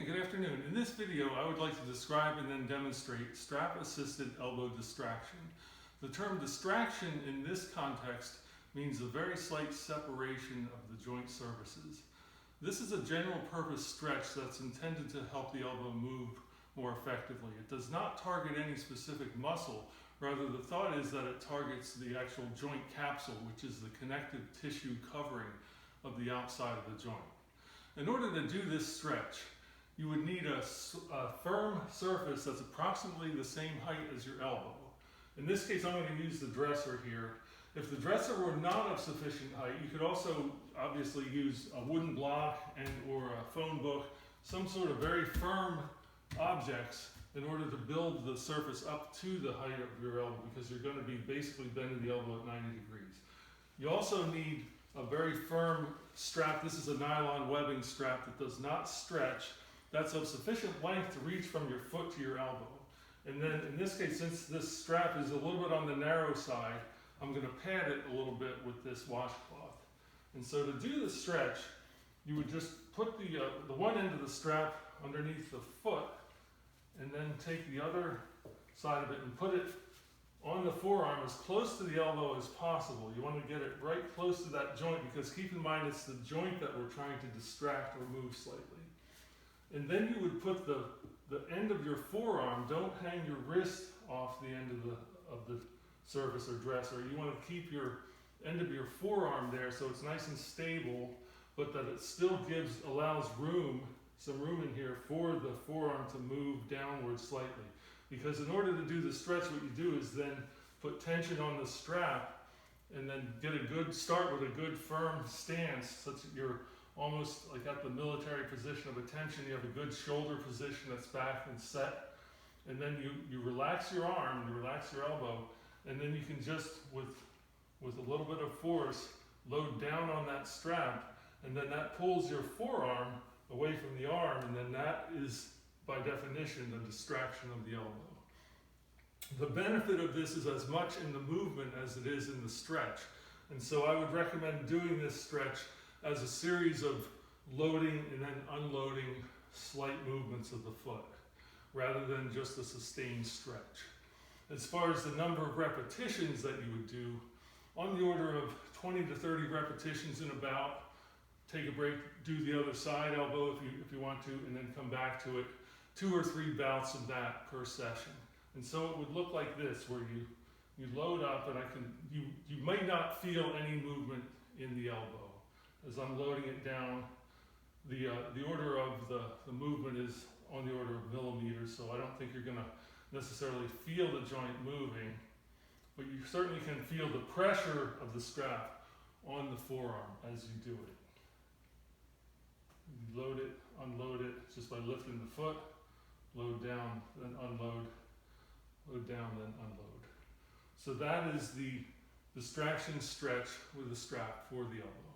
good afternoon. In this video, I would like to describe and then demonstrate strap-assisted elbow distraction. The term distraction in this context means a very slight separation of the joint surfaces. This is a general purpose stretch that's intended to help the elbow move more effectively. It does not target any specific muscle. Rather, the thought is that it targets the actual joint capsule, which is the connective tissue covering of the outside of the joint. In order to do this stretch, you would need a firm surface that's approximately the same height as your elbow. In this case, I'm going to use the dresser here. If the dresser were not of sufficient height, you could also obviously use a wooden block or a phone book, some sort of very firm objects in order to build the surface up to the height of your elbow, because you're going to be basically bending the elbow at 90 degrees. You also need a very firm strap. This is a nylon webbing strap that does not stretch. That's of sufficient length to reach from your foot to your elbow. And then in this case, since this strap is a little bit on the narrow side, I'm going to pad it a little bit with this washcloth. And so to do the stretch, you would just put the one end of the strap underneath the foot, and then take the other side of it and put it on the forearm as close to the elbow as possible. You want to get it right close to that joint, because keep in mind it's the joint that we're trying to distract or move slightly. And then you would put the end of your forearm, don't hang your wrist off the end of the surface or dresser. You want to keep your end of your forearm there so it's nice and stable, but that it still allows some room in here for the forearm to move downward slightly. Because in order to do the stretch, what you do is then put tension on the strap and then start with a good firm stance, such that you're almost like at the military position of attention. You have a good shoulder position that's back and set. And then you relax your arm, you relax your elbow, and then you can just, with a little bit of force, load down on that strap, and then that pulls your forearm away from the arm, and then that is, by definition, the distraction of the elbow. The benefit of this is as much in the movement as it is in the stretch. And so I would recommend doing this stretch as a series of loading and then unloading slight movements of the foot, rather than just a sustained stretch. As far as the number of repetitions that you would do, on the order of 20 to 30 repetitions in about. Take a break, do the other side elbow if you want to, and then come back to it. 2 or 3 bouts of that per session. And so it would look like this, where you load up, and you might not feel any movement in the elbow. As I'm loading it down, the order of the movement is on the order of millimeters, so I don't think you're going to necessarily feel the joint moving, but you certainly can feel the pressure of the strap on the forearm as you do it. You load it, unload it just by lifting the foot, load down, then unload, load down, then unload. So that is the distraction stretch with a strap for the elbow.